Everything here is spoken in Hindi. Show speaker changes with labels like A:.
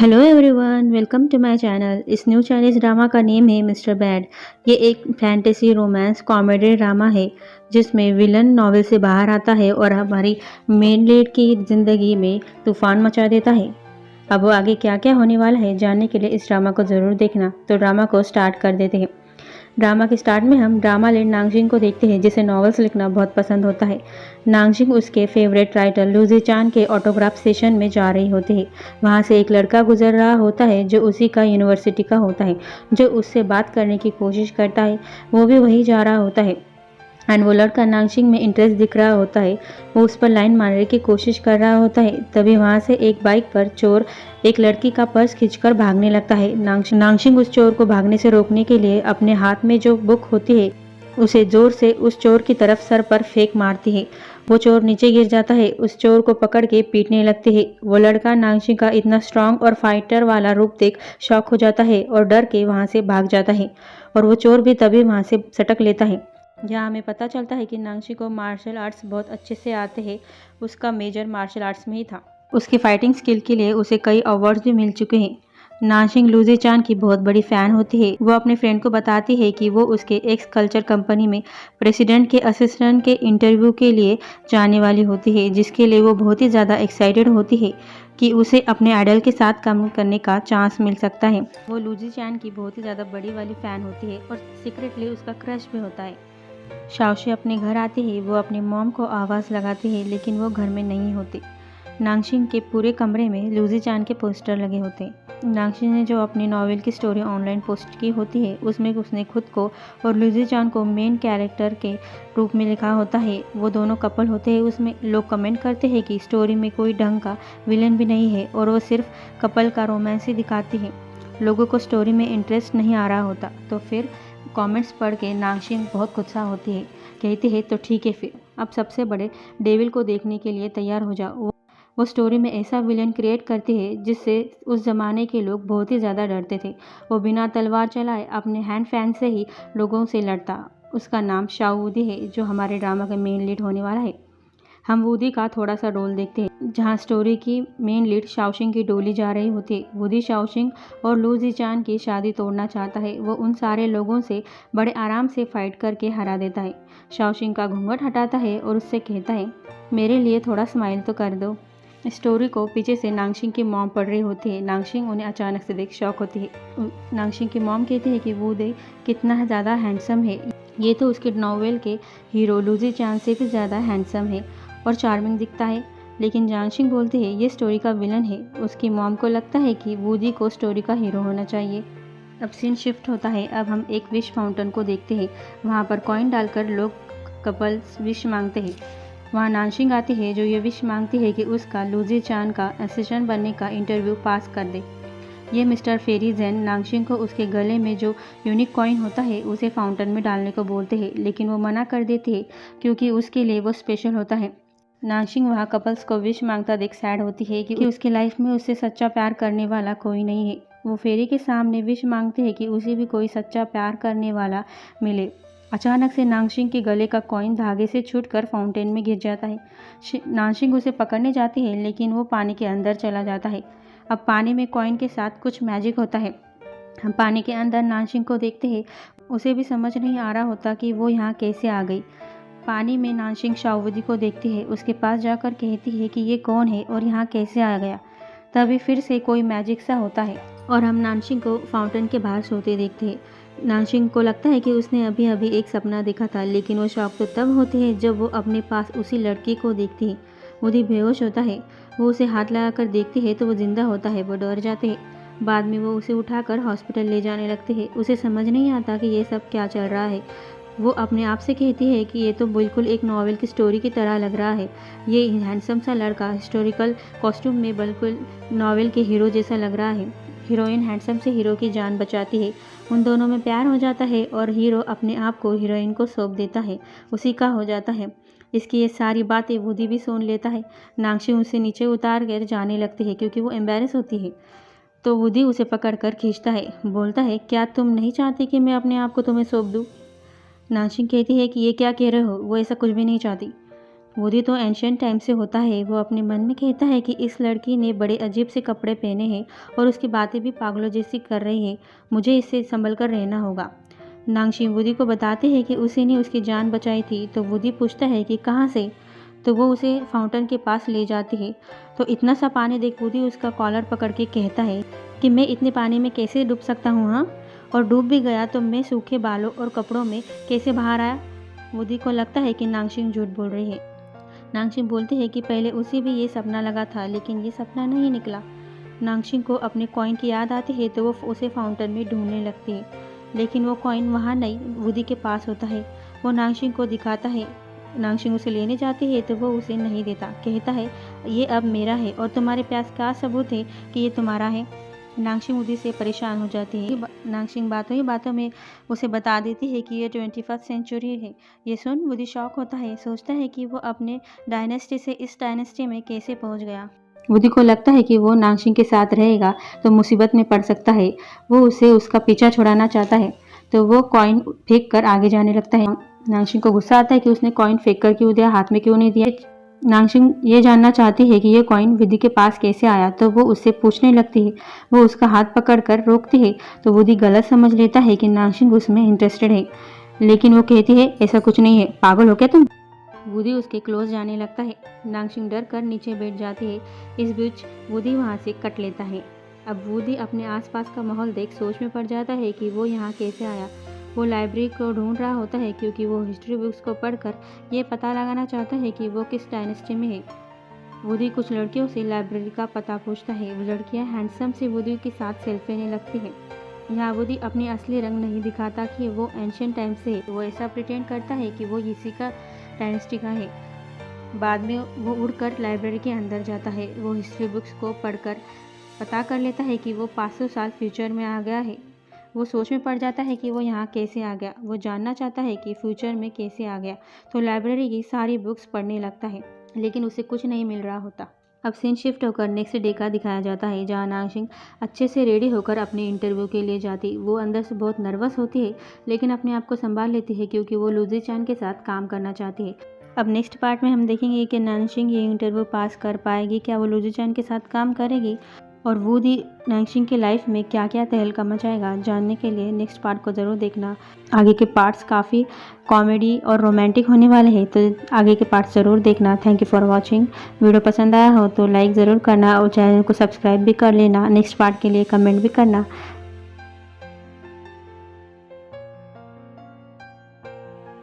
A: Hello everyone, welcome to my channel. इस न्यू चाइनीज ड्रामा का नेम है मिस्टर बैड। ये एक फैंटेसी रोमांस कॉमेडी ड्रामा है जिसमें विलन नॉवेल से बाहर आता है और हमारी मेन लीड की ज़िंदगी में तूफान मचा देता है। अब आगे क्या क्या होने वाला है जानने के लिए इस ड्रामा को ज़रूर देखना। तो ड्रामा को स्टार्ट कर देते हैं। ड्रामा के स्टार्ट में हम ड्रामा लीड नांगजिंग को देखते हैं जिसे नॉवेल्स लिखना बहुत पसंद होता है। नांगजिंग उसके फेवरेट राइटर लूजी चान के ऑटोग्राफ सेशन में जा रही होती है। वहाँ से एक लड़का गुजर रहा होता है जो उसी का यूनिवर्सिटी का होता है, जो उससे बात करने की कोशिश करता है। वो भी वही जा रहा होता है एंड वो लड़का नांगशिंग में इंटरेस्ट दिख रहा होता है। वो उस पर लाइन मारने की कोशिश कर रहा होता है। तभी वहाँ से एक बाइक पर चोर एक लड़की का पर्स खींचकर भागने लगता है। नांगशिंग उस चोर को भागने से रोकने के लिए अपने हाथ में जो बुक होती है उसे जोर से उस चोर की तरफ सर पर फेंक मारती है। वो चोर नीचे गिर जाता है। उस चोर को पकड़ के पीटने लगती है। वो लड़का नांगशिंग का इतना स्ट्रांग और फाइटर वाला रूप देख शॉक हो जाता है और डर के वहाँ से भाग जाता है। और वो चोर भी तभी वहाँ से सटक लेता है। यहाँ हमें पता चलता है कि नांगशी को मार्शल आर्ट्स बहुत अच्छे से आते हैं। उसका मेजर मार्शल आर्ट्स में ही था। उसकी फाइटिंग स्किल के लिए उसे कई अवार्ड्स भी मिल चुके हैं। नांगशिंग लूजी चान की बहुत बड़ी फ़ैन होती है। वो अपने फ्रेंड को बताती है कि वो उसके एक्स कल्चर कंपनी में प्रेसिडेंट के असिस्टेंट के इंटरव्यू के लिए जाने वाली होती है, जिसके लिए वो बहुत ही ज़्यादा एक्साइटेड होती है कि उसे अपने आइडल के साथ काम करने का चांस मिल सकता है। वो लूजी चान की बहुत ही ज़्यादा बड़ी वाली फ़ैन होती है और सीक्रेटली उसका क्रश भी होता है। शाओशी अपने घर आती है। वो अपने मॉम को आवाज़ लगाती है लेकिन वो घर में नहीं होती। नांगशिंग के पूरे कमरे में लूजी चान के पोस्टर लगे होते हैं। नांगशिंग ने जो अपनी नॉवेल की स्टोरी ऑनलाइन पोस्ट की होती है उसमें उसने खुद को और लूजी चान को मेन कैरेक्टर के रूप में लिखा होता है। वो दोनों कपल होते हैं उसमें। लोग कमेंट करते हैं कि स्टोरी में कोई ढंग का विलन भी नहीं है और वो सिर्फ कपल का रोमांस ही दिखाती है। लोगों को स्टोरी में इंटरेस्ट नहीं आ रहा होता। तो फिर कमेंट्स पढ़ के नांगशिंग बहुत गुस्सा होती है। कहती है तो ठीक है, फिर अब सबसे बड़े डेविल को देखने के लिए तैयार हो जाओ। वो स्टोरी में ऐसा विलन क्रिएट करती है जिससे उस ज़माने के लोग बहुत ही ज़्यादा डरते थे। वो बिना तलवार चलाए अपने हैंड फैन से ही लोगों से लड़ता। उसका नाम शाओ वूदी है जो हमारे ड्रामा का मेन लीड होने वाला है। हम वूदी का थोड़ा सा रोल देखते हैं जहाँ स्टोरी की मेन लीड शाओशिंग की डोली जा रही होती है। वूदी शाओशिंग और लूजी चान की शादी तोड़ना चाहता है। वो उन सारे लोगों से बड़े आराम से फाइट करके हरा देता है। शाओशिंग का घूंघट हटाता है और उससे कहता है, मेरे लिए थोड़ा स्माइल तो कर दो। स्टोरी को पीछे से नांगशिंग की मॉम पढ़ रही होती है। नांगशिंग उन्हें अचानक से देख शॉक होती है। नांगशिंग की मॉम कहती है कि वूदी कितना ज़्यादा हैंडसम है। ये तो उसके नॉवेल के हीरो लूजी चान से भी ज़्यादा हैंडसम है और चार्मिंग दिखता है। लेकिन नांगशिंग बोलती है ये स्टोरी का विलन है। उसकी मॉम को लगता है कि वूदी को स्टोरी का हीरो होना चाहिए। अब सीन शिफ्ट होता है। अब हम एक विश फाउंटेन को देखते हैं। वहाँ पर कॉइन डालकर लोग कपल्स विश मांगते हैं। वहाँ नांगशिंग आती है जो ये विश मांगती है कि उसका लूजी चान का असिस्टेंट बनने का इंटरव्यू पास कर दे। ये मिस्टर फेरी जेन नांगशिंग को उसके गले में जो यूनिक कॉइन होता है उसे फाउंटेन में डालने को बोलते हैं, लेकिन वो मना कर देती है क्योंकि उसके लिए वो स्पेशल होता है। नांगशिंग वहाँ कपल्स को विश मांगता देख सैड होती है कि उसकी लाइफ में उससे सच्चा प्यार करने वाला कोई नहीं है। वो फेरी के सामने विश मांगते हैं कि उसे भी कोई सच्चा प्यार करने वाला मिले। अचानक से नांगशिंग के गले का कॉइन धागे से छूटकर फाउंटेन में गिर जाता है। नांगशिंग उसे पकड़ने जाती है लेकिन वो पानी के अंदर चला जाता है। अब पानी में कॉइन के साथ कुछ मैजिक होता है। हम पानी के अंदर नांगशिंग को देखते हैं। उसे भी समझ नहीं आ रहा होता कि वो यहाँ कैसे आ गई। पानी में नांगशिंग शाओ वूदी को देखती है। उसके पास जाकर कहती है कि ये कौन है और यहाँ कैसे आ गया। तभी फिर से कोई मैजिक सा होता है और हम नांगशिंग को फाउंटेन के बाहर सोते देखते हैं। नांगशिंग को लगता है कि उसने अभी अभी एक सपना देखा था, लेकिन वो शॉक तो तब होती है जब वो अपने पास उसी लड़की को देखती है। वूदी बेहोश होता है। वो उसे हाथ लगाकर देखती है तो वो जिंदा होता है। वो डर जाते हैं। बाद में वो उसे उठाकर हॉस्पिटल ले जाने लगते हैं। उसे समझ नहीं आता कि ये सब क्या चल रहा है। वो अपने आप से कहती है कि ये तो बिल्कुल एक नॉवेल की स्टोरी की तरह लग रहा है। ये हैंडसम सा लड़का हिस्टोरिकल कॉस्ट्यूम में बिल्कुल नॉवेल के हीरो जैसा लग रहा है। हीरोइन हैंडसम से हीरो की जान बचाती है। उन दोनों में प्यार हो जाता है और हीरो अपने आप को हीरोइन को सौंप देता है। उसी का हो जाता है। इसकी ये सारी बातें वूदी भी सुन लेता है। नांगशिंग उसे नीचे उतार कर जाने लगती है क्योंकि वो एम्बेरस होती है। तो वूदी उसे पकड़ कर खींचता है। बोलता है, क्या तुम नहीं चाहती कि मैं अपने आप को तुम्हें सौंप दूँ? नांगशिंग कहती है कि ये क्या कह रहे हो, वो ऐसा कुछ भी नहीं चाहती। वुडी तो एंशियंट टाइम से होता है। वो अपने मन में कहता है कि इस लड़की ने बड़े अजीब से कपड़े पहने हैं और उसकी बातें भी पागलों जैसी कर रही है। मुझे इससे संभल कर रहना होगा। नांगशिंग वुडी को बताते हैं कि उसी ने उसकी जान बचाई थी। तो वुडी पूछता है कि कहाँ से, तो वो उसे फाउंटेन के पास ले जाती है। तो इतना सा पानी देख वुडी उसका कॉलर पकड़ के कहता है कि मैं इतने पानी में कैसे डूब सकता हूँ, हाँ, और डूब भी गया तो मैं सूखे बालों और कपड़ों में कैसे बाहर आया। वुडी को लगता है कि नांगशिंग झूठ बोल रही है। नांगशिंग बोलती है कि पहले उसे भी ये सपना लगा था, लेकिन ये सपना नहीं निकला। नांगशिंग को अपने कॉइन की याद आती है तो वो उसे फाउंटेन में ढूंढने लगती है, लेकिन वो कॉइन वहाँ नहीं, वुडी के पास होता है। वो नांगशिंग को दिखाता है। नांगशिंग उसे लेने जाती है तो वो उसे नहीं देता। कहता है ये अब मेरा है और तुम्हारे पास क्या सबूत है कि ये तुम्हारा है। नांगशिंग वुडी से परेशान हो जाती है। नांगशिंग बातों ही बातों में उसे बता देती है कि ये 21st सेंचुरी है। ये सुन वुडी शॉक होता है। सोचता है कि वो अपने डायनेस्टी से इस डायनेस्टी में कैसे पहुंच गया। वुडी को लगता है कि वो नांगशिंग के साथ रहेगा तो मुसीबत में पड़ सकता है। वो उसे उसका पीछा छुड़ाना चाहता है तो वो कॉइन फेंक कर आगे जाने लगता है। नांगशिंग को गुस्सा आता है कि उसने कॉइन फेंक कर क्यों दिया, हाथ में क्यों नहीं दिया। नांगशिंग ये जानना चाहती है कि ये कॉइन वुडी के पास कैसे आया, तो वो उससे पूछने लगती है। वो उसका हाथ पकड़कर रोकती है तो वुडी गलत समझ लेता है कि नांगशिंग उसमें इंटरेस्टेड है, लेकिन वो कहती है ऐसा कुछ नहीं है, पागल हो क्या तुम। वुडी उसके क्लोज जाने लगता है। नांगशिंग डर कर नीचे बैठ जाती है। इस बीच वुडी वहाँ से कट लेता है। अब वुडी अपने आसपास का माहौल देख सोच में पड़ जाता है कि वो यहाँ कैसे आया। वो लाइब्रेरी को ढूंढ रहा होता है क्योंकि वो हिस्ट्री बुक्स को पढ़कर ये पता लगाना चाहता है कि वो किस डायनेस्टी में है। वुडी कुछ लड़कियों से लाइब्रेरी का पता पूछता है। वो लड़कियां हैंडसम से वुडी के साथ सेल्फी लेने लगती है। यहाँ वुडी अपनी असली रंग नहीं दिखाता कि वो एंशियंट टाइम से है। वो ऐसा प्रिटेंड करता है कि वो इसी का डायनेस्टी का है। बाद में वो उड़कर लाइब्रेरी के अंदर जाता है। वो हिस्ट्री बुक्स को पढ़कर पता कर लेता है कि वो 500 साल फ्यूचर में आ गया है। वो सोच में पड़ जाता है कि वो यहाँ कैसे आ गया। वो जानना चाहता है कि फ्यूचर में कैसे आ गया। तो लाइब्रेरी की सारी बुक्स पढ़ने लगता है, लेकिन उसे कुछ नहीं मिल रहा होता। अब सीन शिफ्ट होकर नेक्स्ट डे का दिखाया जाता है, जहाँ नांगशिंग अच्छे से रेडी होकर अपने इंटरव्यू के लिए जाती। वो अंदर से बहुत नर्वस होती है, लेकिन अपने आप को संभाल लेती है क्योंकि वो लुजी चान के साथ काम करना चाहती है। अब नेक्स्ट पार्ट में हम देखेंगे कि नांगशिंग ये इंटरव्यू पास कर पाएगी, क्या वो लुजी चान के साथ काम करेगी, और वुडी नांगशिंग की लाइफ में क्या क्या तहलका मचाएगा। जानने के लिए नेक्स्ट पार्ट को ज़रूर देखना। आगे के पार्ट्स काफ़ी कॉमेडी और रोमांटिक होने वाले हैं, तो आगे के पार्ट्स ज़रूर देखना। Thank you for watching. Video पसंद आया हो तो लाइक ज़रूर करना और चैनल को सब्सक्राइब भी कर लेना। नेक्स्ट पार्ट के लिए कमेंट भी करना।